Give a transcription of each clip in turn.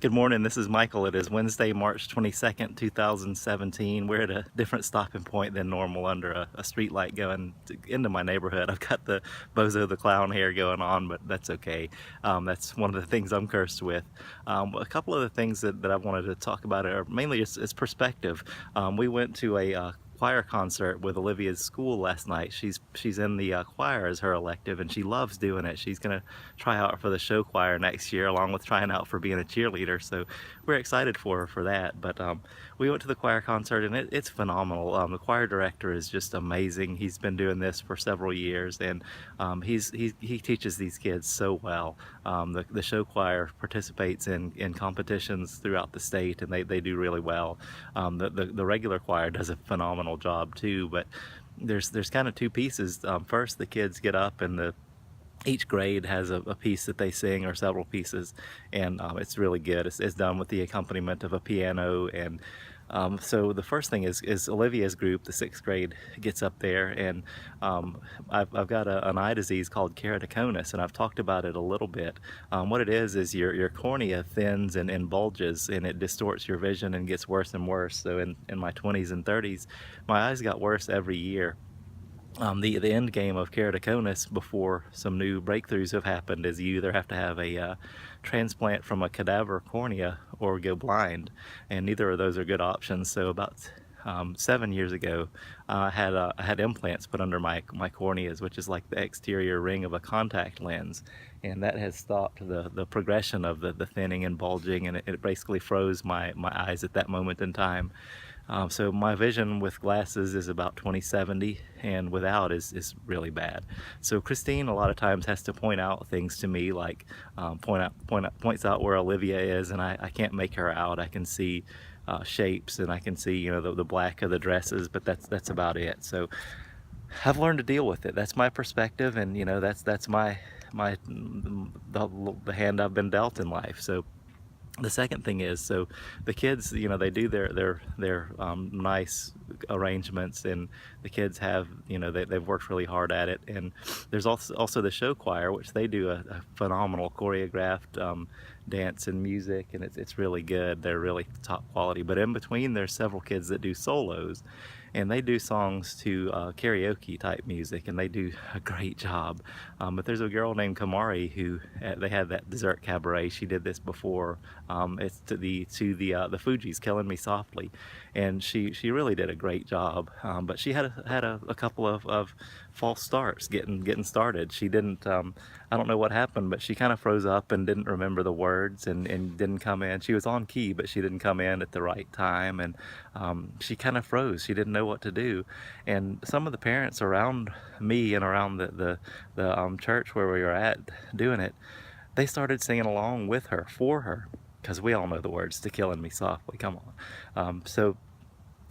Good morning, this is Michael. It is Wednesday, March 22nd, 2017. We're at a different stopping point than normal under a street light into my neighborhood. I've got the Bozo the Clown hair going on, but that's okay. That's one of the things I'm cursed with. A couple of the things that I wanted to talk about are mainly is perspective. We went to a choir concert with Olivia's school last night. She's in the choir as her elective, and she loves doing it. She's gonna try out for the show choir next year, along with trying out for being a cheerleader. So we're excited for her for that. But we went to the choir concert, and it's phenomenal. The choir director is just amazing. He's been doing this for several years, and he teaches these kids so well. The show choir participates in competitions throughout the state, and they do really well. The regular choir does a phenomenal job too, but there's kind of two pieces. First, the kids get up, and each grade has a piece that they sing, or several pieces, and it's really good. It's done with the accompaniment of a piano. And so the first thing is Olivia's group, the sixth grade, gets up there, and I've got an eye disease called keratoconus, and I've talked about it a little bit. What it is your cornea thins and bulges, and it distorts your vision and gets worse and worse. So in my 20s and 30s, my eyes got worse every year. The end game of keratoconus, before some new breakthroughs have happened, is you either have to have a transplant from a cadaver cornea or go blind, and neither of those are good options. So about 7 years ago, I had implants put under my corneas, which is like the exterior ring of a contact lens, and that has stopped the progression of the thinning and bulging, and it basically froze my eyes at that moment in time. So my vision with glasses is about 20/70, and without is really bad. So Christine a lot of times has to point out things to me, like points out where Olivia is, and I can't make her out. I can see shapes, and I can see, the black of the dresses, but that's about it. So I've learned to deal with it. That's my perspective, and that's the hand I've been dealt in life. So the second thing is, so the kids, they do their nice arrangements, and the kids have, they've worked really hard at it. And there's also the show choir, which they do a phenomenal choreographed dance and music, and it's really good. They're really top quality. But in between, there's several kids that do solos, and they do songs to karaoke type music, and they do a great job. But there's a girl named Kamari who, they had that dessert cabaret. She did this before. It's to the Fugees, Killing Me Softly, and she really did a great job. But she had a couple of false starts getting started. She didn't. I don't know what happened, but she kind of froze up and didn't remember the words, and didn't come in. She was on key, but she didn't come in at the right time, and she kind of froze. She didn't know what to do. And some of the parents around me and around the church where we were at doing it, they started singing along with her, for her, because we all know the words to Killing Me Softly. Come on. So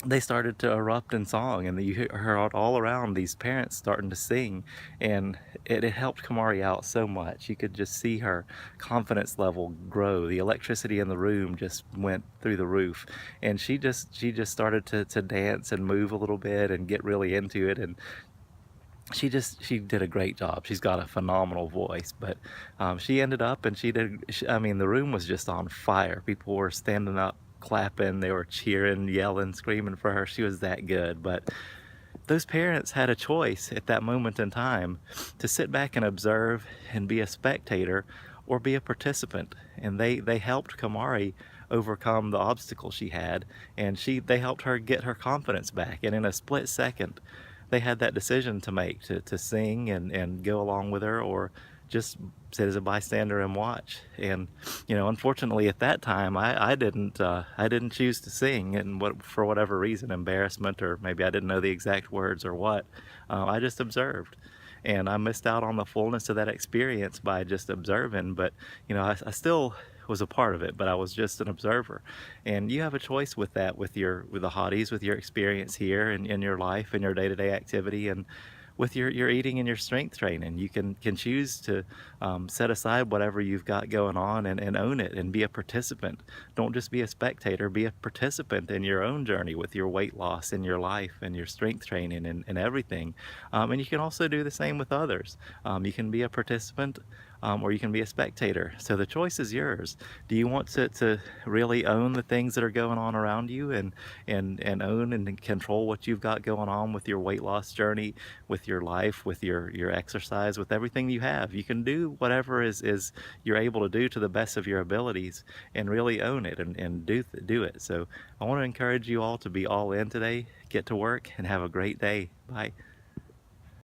they started to erupt in song, and you heard all around these parents starting to sing, and it helped Kamari out so much. You could just see her confidence level grow. The electricity in the room just went through the roof, and she just started to dance and move a little bit and get really into it. And she did a great job. She's got a phenomenal voice. But she ended up, and I mean, the room was just on fire. People were standing up, clapping, they were cheering, yelling, screaming for her. She was that good. But those parents had a choice at that moment in time to sit back and observe and be a spectator, or be a participant. And they helped Kamari overcome the obstacle she had, and they helped her get her confidence back. And in a split second, they had that decision to make, to sing and go along with her, or just sit as a bystander and watch. And unfortunately at that time, I didn't choose to sing, and for whatever reason, embarrassment, or maybe I didn't know the exact words or what, I just observed. And I missed out on the fullness of that experience by just observing. But I still was a part of it, but I was just an observer. And you have a choice with that, with the hotties, with your experience here and in your life and your day-to-day activity, and with your eating and your strength training. You can choose to set aside whatever you've got going on, and own it, and be a participant. Don't just be a spectator, be a participant in your own journey with your weight loss in your life and your strength training and everything. And you can also do the same with others. You can be a participant or you can be a spectator. So the choice is yours. Do you want to really own the things that are going on around you, and own and control what you've got going on with your weight loss journey, with your life, with your exercise, with everything you have? You can do whatever is you're able to do to the best of your abilities, and really own it, and do it. So I want to encourage you all to be all in today. Get to work and have a great day. Bye.